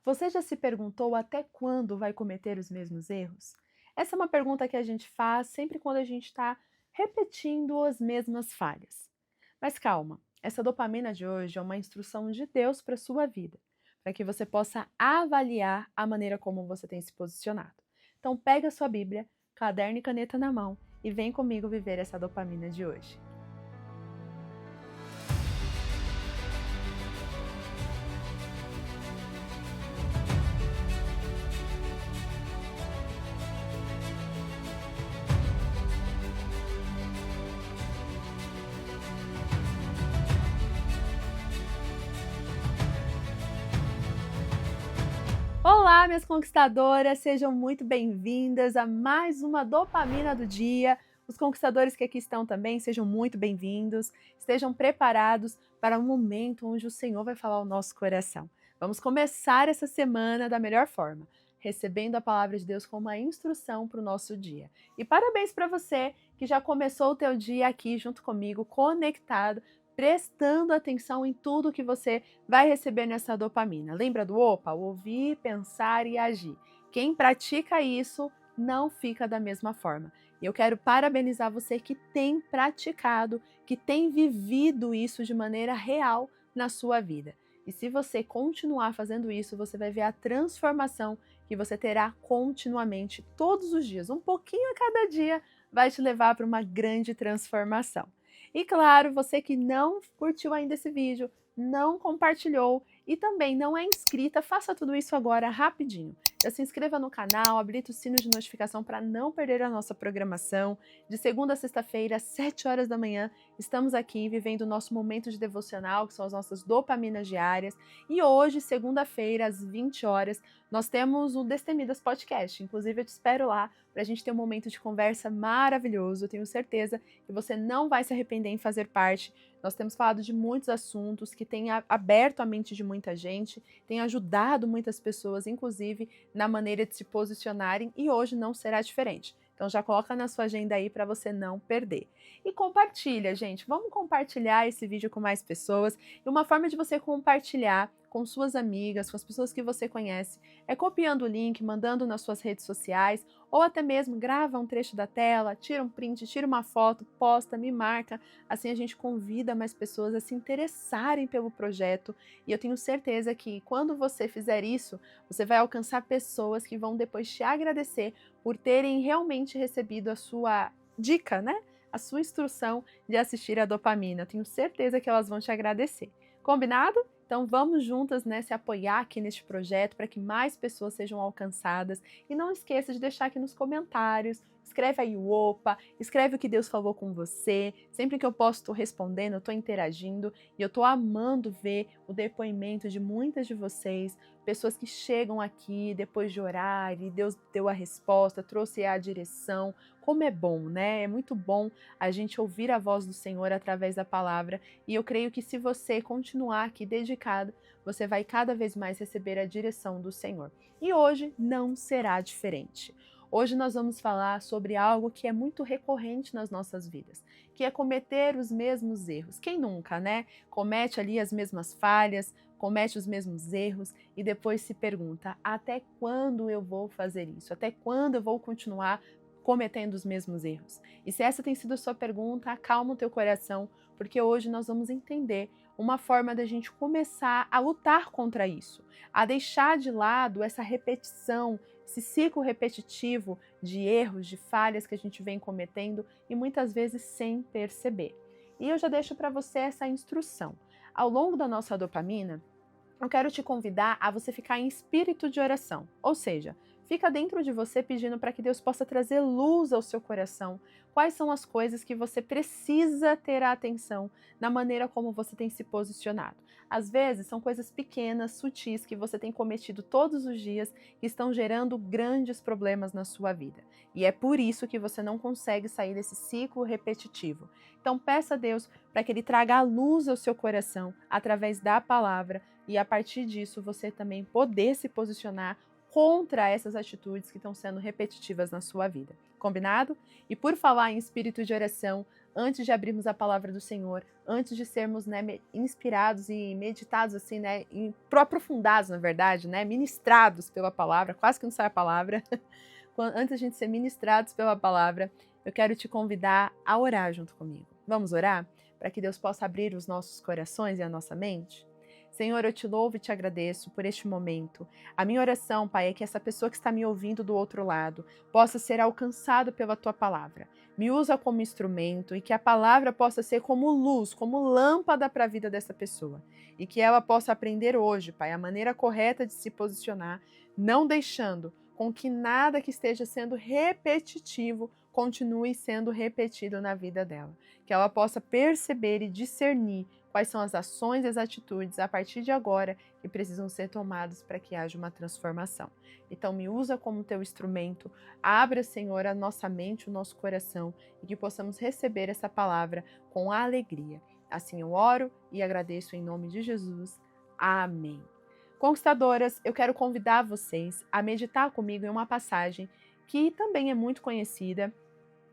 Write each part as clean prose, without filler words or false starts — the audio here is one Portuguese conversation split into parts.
Você já se perguntou até quando vai cometer os mesmos erros? Essa é uma pergunta que a gente faz sempre quando a gente está repetindo as mesmas falhas. Mas calma, essa dopamina de hoje é uma instrução de Deus para a sua vida, para que você possa avaliar a maneira como você tem se posicionado. Então pega a sua Bíblia, caderno e caneta na mão e vem comigo viver essa dopamina de hoje. Olá, minhas conquistadoras, sejam muito bem-vindas a mais uma dopamina do dia. Os conquistadores que aqui estão também, sejam muito bem-vindos. Estejam preparados para um momento onde o Senhor vai falar ao nosso coração. Vamos começar essa semana da melhor forma, recebendo a palavra de Deus como uma instrução para o nosso dia. E parabéns para você que já começou o teu dia aqui junto comigo, conectado, prestando atenção em tudo que você vai receber nessa dopamina. Lembra do OPA? Ouvir, pensar e agir. Quem pratica isso não fica da mesma forma. E eu quero parabenizar você que tem praticado, que tem vivido isso de maneira real na sua vida. E se você continuar fazendo isso, você vai ver a transformação que você terá continuamente, todos os dias. Um pouquinho a cada dia vai te levar para uma grande transformação. E claro, você que não curtiu ainda esse vídeo, não compartilhou e também não é inscrita, faça tudo isso agora rapidinho. Já se inscreva no canal, habilita o sino de notificação para não perder a nossa programação. De segunda a sexta-feira, às 7 horas da manhã, estamos aqui vivendo o nosso momento de devocional, que são as nossas dopaminas diárias. E hoje, segunda-feira, às 20 horas, nós temos o Destemidas Podcast. Inclusive, eu te espero lá para a gente ter um momento de conversa maravilhoso. Eu tenho certeza que você não vai se arrepender em fazer parte. Nós temos falado de muitos assuntos que têm aberto a mente de muita gente, tem ajudado muitas pessoas, inclusive na maneira de se posicionarem, e hoje não será diferente. Então já coloca na sua agenda aí para você não perder. E compartilha, gente. Vamos compartilhar esse vídeo com mais pessoas. E uma forma de você compartilhar com suas amigas, com as pessoas que você conhece, é copiando o link, mandando nas suas redes sociais, ou até mesmo grava um trecho da tela, tira um print, tira uma foto, posta, me marca. Assim a gente convida mais pessoas a se interessarem pelo projeto. E eu tenho certeza que quando você fizer isso, você vai alcançar pessoas que vão depois te agradecer por terem realmente recebido a sua dica, né? A sua instrução de assistir a dopamina. Eu tenho certeza que elas vão te agradecer. Combinado? Então vamos juntas, né, se apoiar aqui neste projeto para que mais pessoas sejam alcançadas. E não esqueça de deixar aqui nos comentários, escreve aí o opa, escreve o que Deus falou com você. Sempre que eu posso estou respondendo, eu estou interagindo e eu estou amando ver o depoimento de muitas de vocês, pessoas que chegam aqui depois de orar e Deus deu a resposta, trouxe a direção. Como é bom, né? É muito bom a gente ouvir a voz do Senhor através da palavra. E eu creio que se você continuar aqui dedicado, você vai cada vez mais receber a direção do Senhor. E hoje não será diferente. Hoje nós vamos falar sobre algo que é muito recorrente nas nossas vidas, que é cometer os mesmos erros. Quem nunca, né? Comete ali as mesmas falhas, comete os mesmos erros e depois se pergunta: até quando eu vou fazer isso? Até quando eu vou continuar cometendo os mesmos erros? E se essa tem sido a sua pergunta, acalma o teu coração, porque hoje nós vamos entender uma forma da gente começar a lutar contra isso, a deixar de lado essa repetição, esse ciclo repetitivo de erros, de falhas que a gente vem cometendo e muitas vezes sem perceber. E eu já deixo para você essa instrução. Ao longo da nossa dopamina, eu quero te convidar a você ficar em espírito de oração, ou seja, fica dentro de você pedindo para que Deus possa trazer luz ao seu coração. Quais são as coisas que você precisa ter a atenção na maneira como você tem se posicionado? Às vezes são coisas pequenas, sutis, que você tem cometido todos os dias que estão gerando grandes problemas na sua vida. E é por isso que você não consegue sair desse ciclo repetitivo. Então peça a Deus para que Ele traga a luz ao seu coração através da palavra e a partir disso você também poder se posicionar contra essas atitudes que estão sendo repetitivas na sua vida. Combinado? E por falar em espírito de oração, antes de abrirmos a palavra do Senhor, antes de sermos, né, inspirados e meditados assim, né, aprofundados, na verdade, né, ministrados pela palavra, quase que não sai a palavra, antes de a gente ser ministrados pela palavra, eu quero te convidar a orar junto comigo. Vamos orar? Para que Deus possa abrir os nossos corações e a nossa mente? Senhor, eu te louvo e te agradeço por este momento. A minha oração, Pai, é que essa pessoa que está me ouvindo do outro lado possa ser alcançado pela Tua palavra. Me usa como instrumento e que a palavra possa ser como luz, como lâmpada para a vida dessa pessoa. E que ela possa aprender hoje, Pai, a maneira correta de se posicionar, não deixando com que nada que esteja sendo repetitivo continue sendo repetido na vida dela. Que ela possa perceber e discernir quais são as ações e as atitudes a partir de agora que precisam ser tomadas para que haja uma transformação. Então me usa como teu instrumento, abra, Senhor, a nossa mente, o nosso coração e que possamos receber essa palavra com alegria. Assim eu oro e agradeço em nome de Jesus. Amém. Conquistadoras, eu quero convidar vocês a meditar comigo em uma passagem que também é muito conhecida,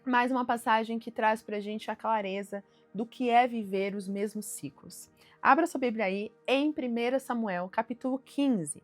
mas uma passagem que traz para a gente a clareza do que é viver os mesmos ciclos. Abra sua Bíblia aí em 1 Samuel, capítulo 15.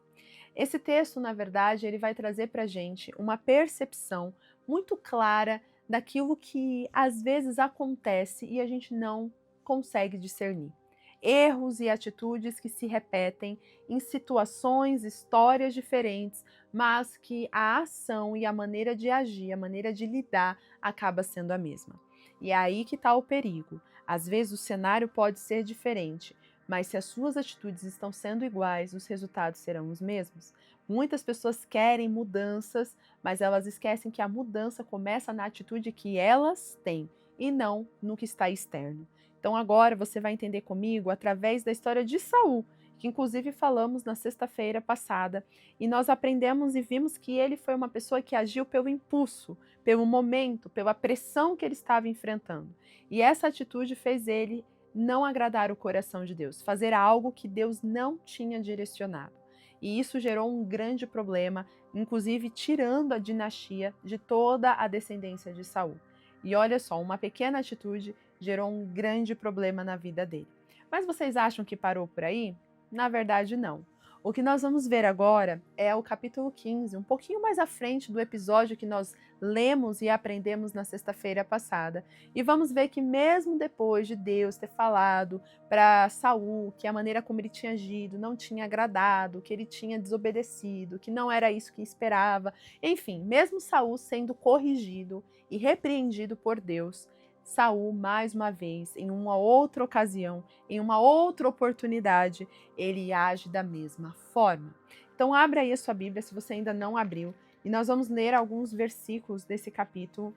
Esse texto, na verdade, ele vai trazer para a gente uma percepção muito clara daquilo que às vezes acontece e a gente não consegue discernir. Erros e atitudes que se repetem em situações, histórias diferentes, mas que a ação e a maneira de agir, a maneira de lidar, acaba sendo a mesma. E é aí que está o perigo. Às vezes o cenário pode ser diferente, mas se as suas atitudes estão sendo iguais, os resultados serão os mesmos. Muitas pessoas querem mudanças, mas elas esquecem que a mudança começa na atitude que elas têm e não no que está externo. Então agora você vai entender comigo através da história de Saul, que inclusive falamos na sexta-feira passada, e nós aprendemos e vimos que ele foi uma pessoa que agiu pelo impulso, pelo momento, pela pressão que ele estava enfrentando. E essa atitude fez ele não agradar o coração de Deus, fazer algo que Deus não tinha direcionado. E isso gerou um grande problema, inclusive tirando a dinastia de toda a descendência de Saul. E olha só, uma pequena atitude gerou um grande problema na vida dele. Mas vocês acham que parou por aí? Na verdade, não. O que nós vamos ver agora é o capítulo 15, um pouquinho mais à frente do episódio que nós lemos e aprendemos na sexta-feira passada. E vamos ver que mesmo depois de Deus ter falado para Saul que a maneira como ele tinha agido não tinha agradado, que ele tinha desobedecido, que não era isso que esperava, enfim, mesmo Saul sendo corrigido e repreendido por Deus, Saul, mais uma vez, em uma outra ocasião, em uma outra oportunidade, ele age da mesma forma. Então, abra aí a sua Bíblia, se você ainda não abriu, e nós vamos ler alguns versículos desse capítulo.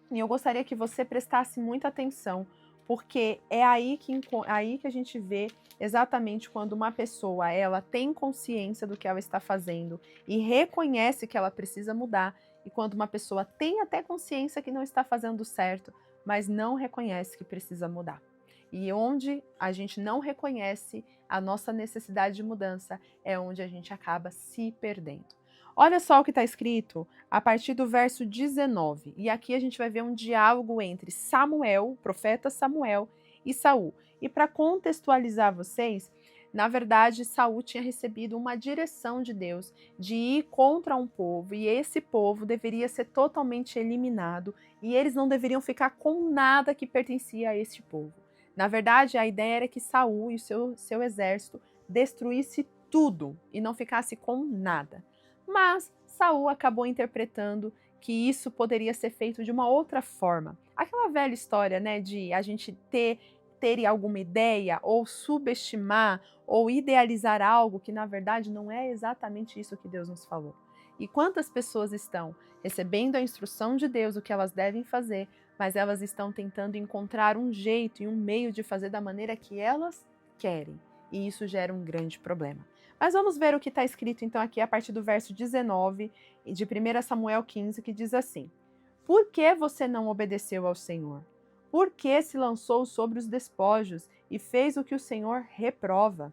E eu gostaria que você prestasse muita atenção, porque é aí que a gente vê exatamente quando uma pessoa ela tem consciência do que ela está fazendo e reconhece que ela precisa mudar, e quando uma pessoa tem até consciência que não está fazendo certo, mas não reconhece que precisa mudar. E onde a gente não reconhece a nossa necessidade de mudança é onde a gente acaba se perdendo. Olha só o que está escrito a partir do verso 19. E aqui a gente vai ver um diálogo entre Samuel, o profeta Samuel, e Saul. E para contextualizar vocês, na verdade, Saul tinha recebido uma direção de Deus de ir contra um povo, e esse povo deveria ser totalmente eliminado, e eles não deveriam ficar com nada que pertencia a este povo. Na verdade, a ideia era que Saul e o seu exército destruísse tudo e não ficasse com nada. Mas Saul acabou interpretando que isso poderia ser feito de uma outra forma. Aquela velha história, né, de a gente ter alguma ideia ou subestimar ou idealizar algo que na verdade não é exatamente isso que Deus nos falou. E quantas pessoas estão recebendo a instrução de Deus o que elas devem fazer, mas elas estão tentando encontrar um jeito e um meio de fazer da maneira que elas querem. E isso gera um grande problema. Mas vamos ver o que está escrito então aqui a partir do verso 19 de 1 Samuel 15, que diz assim: Por que você não obedeceu ao Senhor? Por que se lançou sobre os despojos e fez o que o Senhor reprova?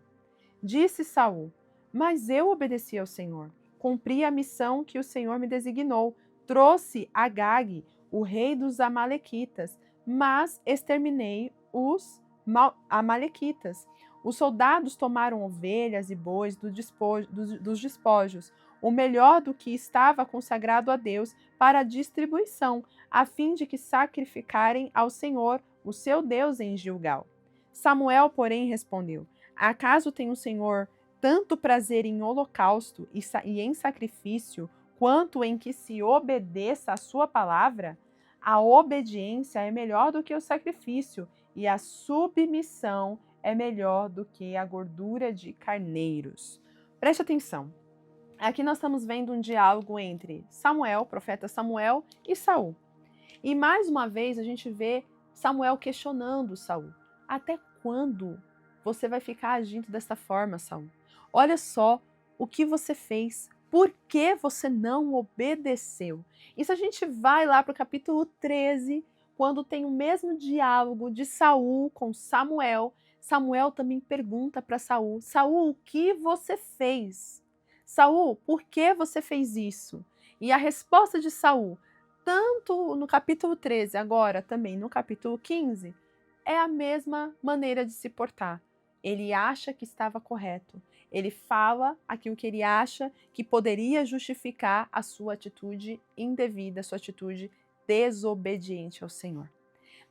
Disse Saul: Mas eu obedeci ao Senhor, cumpri a missão que o Senhor me designou, trouxe Agag, o rei dos Amalequitas, mas exterminei os amalequitas. Os soldados tomaram ovelhas e bois dos despojos, o melhor do que estava consagrado a Deus, para a distribuição, a fim de que sacrificarem ao Senhor, o seu Deus, em Gilgal. Samuel, porém, respondeu: Acaso tem o Senhor tanto prazer em holocausto e em sacrifício, quanto em que se obedeça a sua palavra? A obediência é melhor do que o sacrifício, e a submissão é melhor do que a gordura de carneiros. Preste atenção. Aqui nós estamos vendo um diálogo entre Samuel, profeta Samuel, e Saul. E mais uma vez a gente vê Samuel questionando Saul. Até quando você vai ficar agindo dessa forma, Saul? Olha só o que você fez. Por que você não obedeceu? E se a gente vai lá para o capítulo 13, quando tem o mesmo diálogo de Saul com Samuel, Samuel também pergunta para Saul: Saul, o que você fez? Saul, por que você fez isso? E a resposta de Saul, tanto no capítulo 13, agora também no capítulo 15, é a mesma maneira de se portar. Ele acha que estava correto. Ele fala aquilo que ele acha que poderia justificar a sua atitude indevida, a sua atitude desobediente ao Senhor.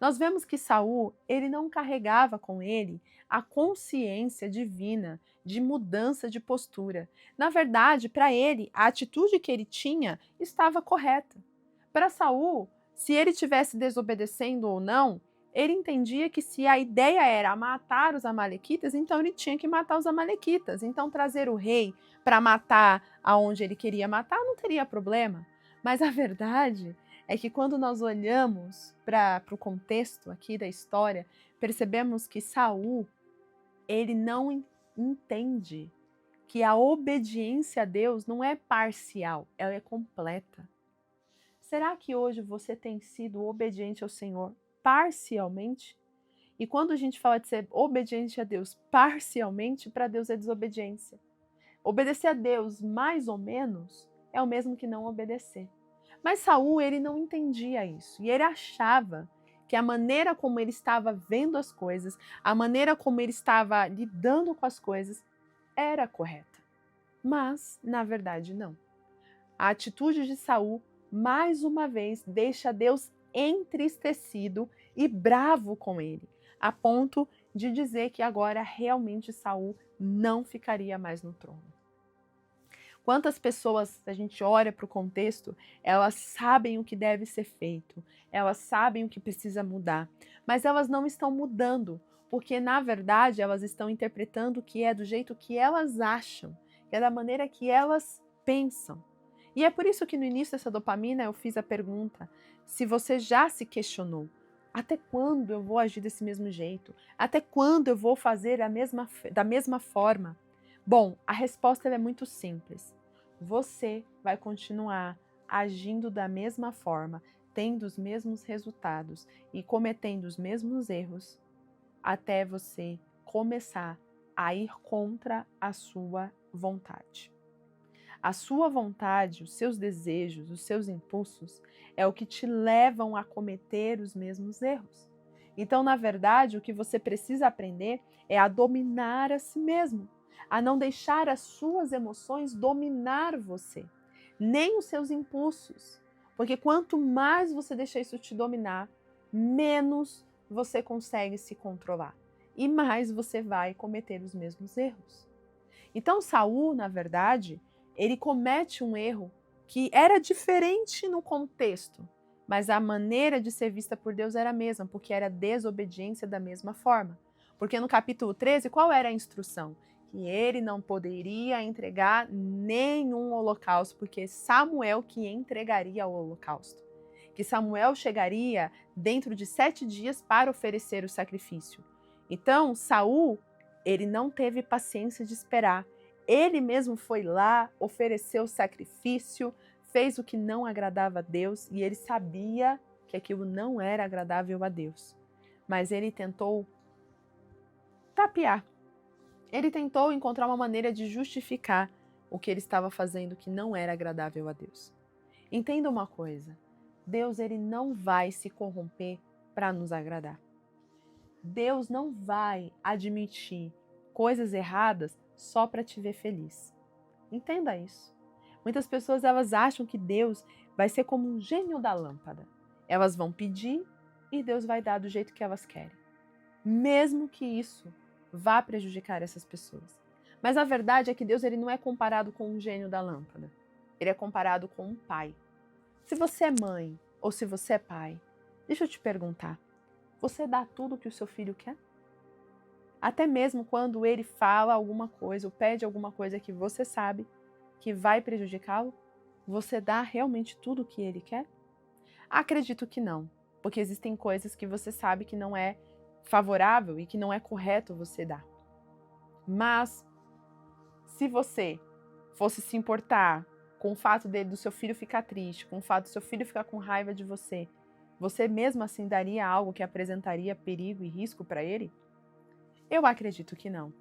Nós vemos que Saul, ele não carregava com ele a consciência divina de mudança de postura. Na verdade, para ele, a atitude que ele tinha estava correta. Para Saul, se ele estivesse desobedecendo ou não, ele entendia que se a ideia era matar os amalequitas, então ele tinha que matar os amalequitas. Então trazer o rei para matar aonde ele queria matar não teria problema. Mas a verdade é que quando nós olhamos para o contexto aqui da história, percebemos que Saul, ele não entende que a obediência a Deus não é parcial, ela é completa. Será que hoje você tem sido obediente ao Senhor parcialmente? E quando a gente fala de ser obediente a Deus parcialmente, para Deus é desobediência. Obedecer a Deus mais ou menos é o mesmo que não obedecer. Mas Saul, ele não entendia isso. E ele achava que a maneira como ele estava vendo as coisas, a maneira como ele estava lidando com as coisas, era correta. Mas, na verdade, não. A atitude de Saul, mais uma vez, deixa Deus entristecido e bravo com ele, a ponto de dizer que agora realmente Saul não ficaria mais no trono. Quantas pessoas, a gente olha para o contexto, elas sabem o que deve ser feito, elas sabem o que precisa mudar, mas elas não estão mudando, porque na verdade elas estão interpretando que é do jeito que elas acham, que é da maneira que elas pensam. E é por isso que no início dessa dopamina eu fiz a pergunta, se você já se questionou, até quando eu vou agir desse mesmo jeito? Até quando eu vou fazer da mesma forma? Bom, a resposta é muito simples. Você vai continuar agindo da mesma forma, tendo os mesmos resultados e cometendo os mesmos erros até você começar a ir contra a sua vontade. A sua vontade, os seus desejos, os seus impulsos é o que te levam a cometer os mesmos erros. Então, na verdade, o que você precisa aprender é a dominar a si mesmo, a não deixar as suas emoções dominar você, nem os seus impulsos. Porque quanto mais você deixar isso te dominar, menos você consegue se controlar e mais você vai cometer os mesmos erros. Então, Saul, na verdade, ele comete um erro que era diferente no contexto, mas a maneira de ser vista por Deus era a mesma, porque era desobediência da mesma forma. Porque no capítulo 13, qual era a instrução? Que ele não poderia entregar nenhum holocausto, porque Samuel que entregaria o holocausto. Que Samuel chegaria dentro de 7 dias para oferecer o sacrifício. Então, Saul, ele não teve paciência de esperar. Ele mesmo foi lá, ofereceu o sacrifício, fez o que não agradava a Deus e ele sabia que aquilo não era agradável a Deus. Mas ele tentou tapear. Ele tentou encontrar uma maneira de justificar o que ele estava fazendo que não era agradável a Deus. Entenda uma coisa, Deus ele não vai se corromper para nos agradar. Deus não vai admitir coisas erradas só para te ver feliz. Entenda isso. Muitas pessoas elas acham que Deus vai ser como um gênio da lâmpada. Elas vão pedir e Deus vai dar do jeito que elas querem. Mesmo que isso vá prejudicar essas pessoas. Mas a verdade é que Deus ele não é comparado com um gênio da lâmpada. Ele é comparado com um pai. Se você é mãe ou se você é pai, deixa eu te perguntar, você dá tudo o que o seu filho quer? Até mesmo quando ele fala alguma coisa ou pede alguma coisa que você sabe que vai prejudicá-lo, você dá realmente tudo o que ele quer? Acredito que não, porque existem coisas que você sabe que não é favorável e que não é correto você dar. Mas, se você fosse se importar com o fato do seu filho ficar triste, com o fato do seu filho ficar com raiva de você, você mesmo assim daria algo que apresentaria perigo e risco para ele? Eu acredito que não.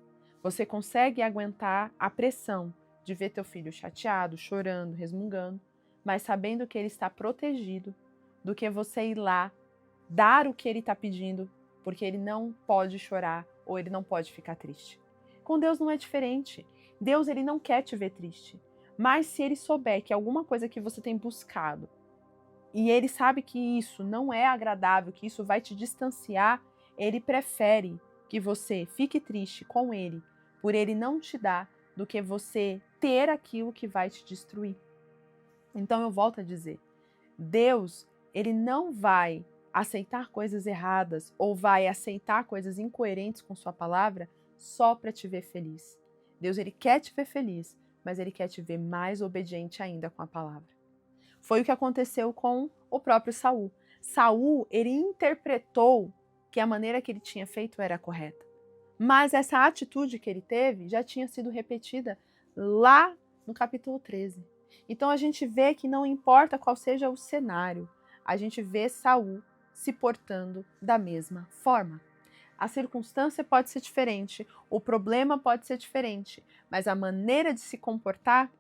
Você consegue aguentar a pressão de ver teu filho chateado, chorando, resmungando, mas sabendo que ele está protegido, do que você ir lá, dar o que ele está pedindo, porque ele não pode chorar ou ele não pode ficar triste. Com Deus não é diferente. Deus ele não quer te ver triste. Mas se ele souber que alguma coisa que você tem buscado e ele sabe que isso não é agradável, que isso vai te distanciar, ele prefere que você fique triste com ele por ele não te dar do que você ter aquilo que vai te destruir. Então eu volto a dizer, Deus ele não vai aceitar coisas erradas ou vai aceitar coisas incoerentes com sua palavra só para te ver feliz. Deus ele quer te ver feliz, mas ele quer te ver mais obediente ainda com a palavra. Foi o que aconteceu com o próprio Saul. Saul, ele interpretou que a maneira que ele tinha feito era correta. Mas essa atitude que ele teve já tinha sido repetida lá no capítulo 13. Então a gente vê que não importa qual seja o cenário, a gente vê Saul se portando da mesma forma. A circunstância pode ser diferente, o problema pode ser diferente, mas a maneira de se comportar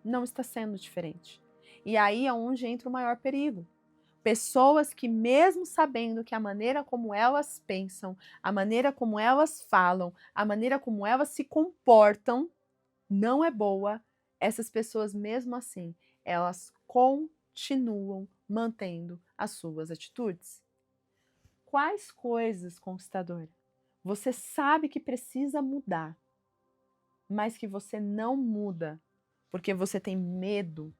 não está sendo diferente. E aí é onde entra o maior perigo. Pessoas que mesmo sabendo que a maneira como elas pensam, a maneira como elas falam, a maneira como elas se comportam não é boa, essas pessoas mesmo assim, elas continuam mantendo as suas atitudes. Quais coisas, conquistadora, você sabe que precisa mudar, mas que você não muda porque você tem medo,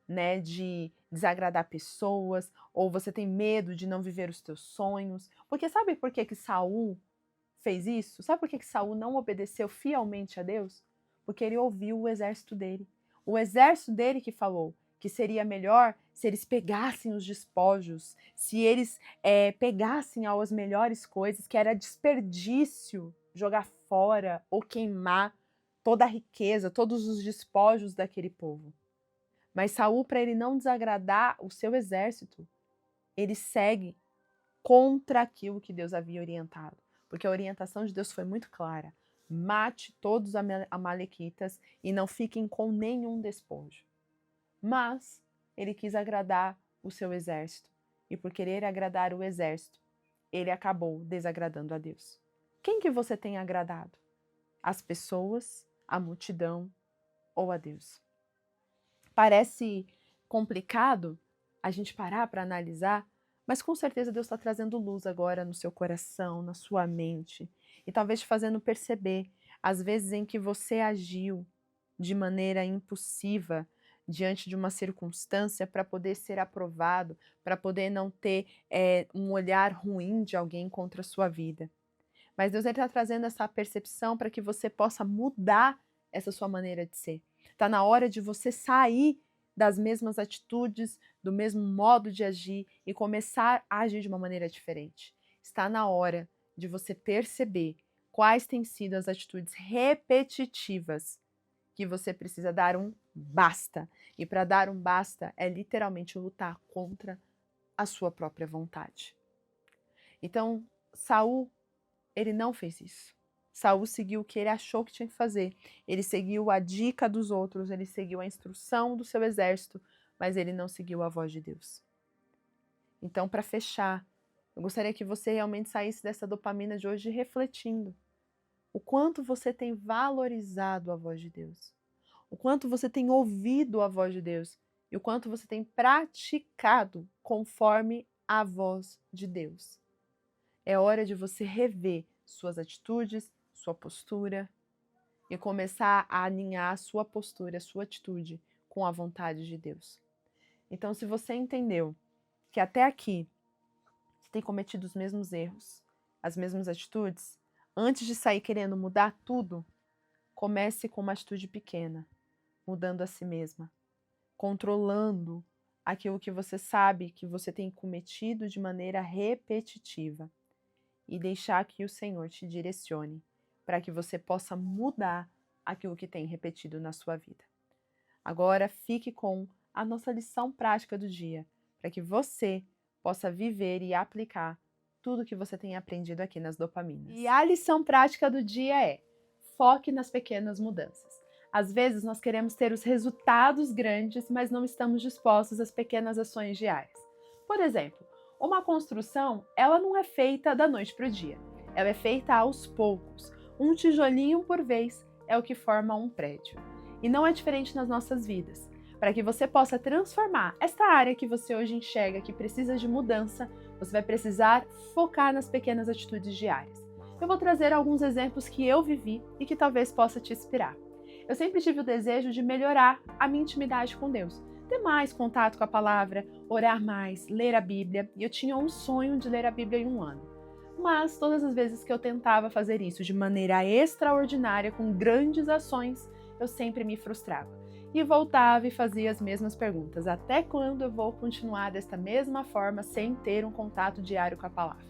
né, de desagradar pessoas, ou você tem medo de não viver os teus sonhos? Porque sabe por que Saul fez isso? Sabe por que Saul não obedeceu fielmente a Deus? Porque ele ouviu o exército dele. O exército dele que falou que seria melhor se eles pegassem os despojos, se eles pegassem as melhores coisas, que era desperdício jogar fora ou queimar toda a riqueza, todos os despojos daquele povo. Mas Saul, para ele não desagradar o seu exército, ele segue contra aquilo que Deus havia orientado. Porque a orientação de Deus foi muito clara. Mate todos os amalequitas e não fiquem com nenhum despojo. Mas ele quis agradar o seu exército. E por querer agradar o exército, ele acabou desagradando a Deus. Quem que você tem agradado? As pessoas, a multidão ou a Deus? Parece complicado a gente parar para analisar, mas com certeza Deus está trazendo luz agora no seu coração, na sua mente, e talvez te fazendo perceber as vezes em que você agiu de maneira impulsiva diante de uma circunstância para poder ser aprovado, para poder não ter um olhar ruim de alguém contra a sua vida. Mas Deus está trazendo essa percepção para que você possa mudar essa sua maneira de ser. Está na hora de você sair das mesmas atitudes, do mesmo modo de agir e começar a agir de uma maneira diferente. Está na hora de você perceber quais têm sido as atitudes repetitivas que você precisa dar um basta. E para dar um basta é literalmente lutar contra a sua própria vontade. Então, Saul, ele não fez isso. Saul seguiu o que ele achou que tinha que fazer. Ele seguiu a dica dos outros, ele seguiu a instrução do seu exército, mas ele não seguiu a voz de Deus. Então, para fechar, Eu gostaria que você realmente saísse dessa dopamina de hoje refletindo o quanto você tem valorizado a voz de Deus, o quanto você tem ouvido a voz de Deus e o quanto você tem praticado conforme a voz de Deus. É hora de você rever suas atitudes, sua postura e começar a alinhar a sua postura, a sua atitude com a vontade de Deus. Então, se você entendeu que até aqui você tem cometido os mesmos erros, as mesmas atitudes, antes de sair querendo mudar tudo, comece com uma atitude pequena, mudando a si mesma, controlando aquilo que você sabe que você tem cometido de maneira repetitiva e deixar que o Senhor te direcione para que você possa mudar aquilo que tem repetido na sua vida. Agora fique com a nossa lição prática do dia, para que você possa viver e aplicar tudo que você tem aprendido aqui nas dopaminas. E a lição prática do dia é: foque nas pequenas mudanças. Às vezes nós queremos ter os resultados grandes, mas não estamos dispostos às pequenas ações diárias. Por exemplo, uma construção, ela não é feita da noite para o dia. Ela é feita aos poucos. Um tijolinho por vez é o que forma um prédio. E não é diferente nas nossas vidas. Para que você possa transformar esta área que você hoje enxerga que precisa de mudança, você vai precisar focar nas pequenas atitudes diárias. Eu vou trazer alguns exemplos que eu vivi e que talvez possa te inspirar. Eu sempre tive o desejo de melhorar a minha intimidade com Deus, ter mais contato com a palavra, orar mais, ler a Bíblia, e eu tinha um sonho de ler a Bíblia em um ano. Mas todas as vezes que eu tentava fazer isso de maneira extraordinária, com grandes ações, eu sempre me frustrava. E voltava e fazia as mesmas perguntas: até quando eu vou continuar desta mesma forma sem ter um contato diário com a palavra?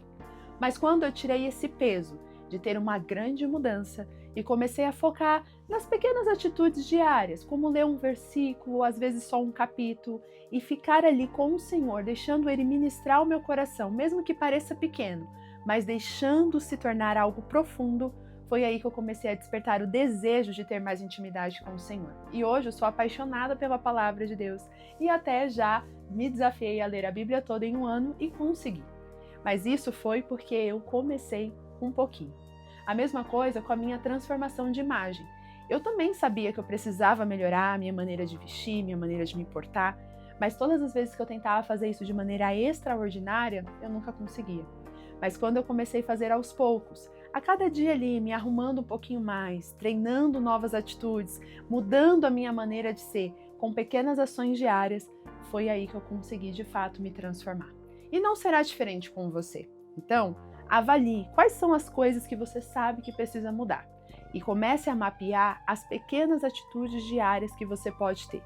Mas quando eu tirei esse peso de ter uma grande mudança e comecei a focar nas pequenas atitudes diárias, como ler um versículo, às vezes só um capítulo, e ficar ali com o Senhor, deixando Ele ministrar o meu coração, mesmo que pareça pequeno, mas deixando se tornar algo profundo, foi aí que eu comecei a despertar o desejo de ter mais intimidade com o Senhor. E hoje eu sou apaixonada pela palavra de Deus e até já me desafiei a ler a Bíblia toda em um ano e consegui. Mas isso foi porque eu comecei com um pouquinho. A mesma coisa com a minha transformação de imagem. Eu também sabia que eu precisava melhorar a minha maneira de vestir, minha maneira de me portar, mas todas as vezes que eu tentava fazer isso de maneira extraordinária, eu nunca conseguia. Mas quando eu comecei a fazer aos poucos, a cada dia ali, me arrumando um pouquinho mais, treinando novas atitudes, mudando a minha maneira de ser, com pequenas ações diárias, foi aí que eu consegui de fato me transformar. E não será diferente com você. Então, avalie quais são as coisas que você sabe que precisa mudar e comece a mapear as pequenas atitudes diárias que você pode ter.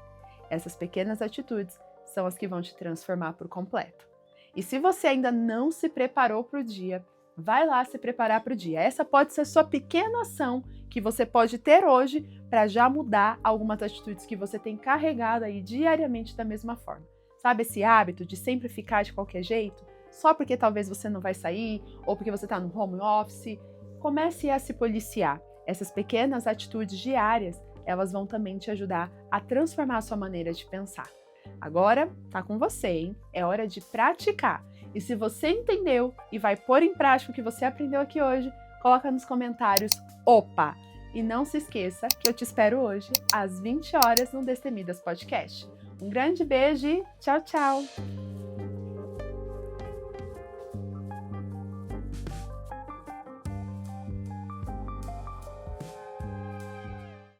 Essas pequenas atitudes são as que vão te transformar por completo. E se você ainda não se preparou para o dia, vai lá se preparar para o dia. Essa pode ser a sua pequena ação que você pode ter hoje para já mudar algumas atitudes que você tem carregado aí diariamente da mesma forma. Sabe esse hábito de sempre ficar de qualquer jeito? Só porque talvez você não vai sair ou porque você está no home office? Comece a se policiar. Essas pequenas atitudes diárias, elas vão também te ajudar a transformar a sua maneira de pensar. Agora, tá com você, hein? É hora de praticar. E se você entendeu e vai pôr em prática o que você aprendeu aqui hoje, coloca nos comentários "Opa!". E não se esqueça que eu te espero hoje, às 20 horas, no Destemidas Podcast. Um grande beijo e tchau, tchau!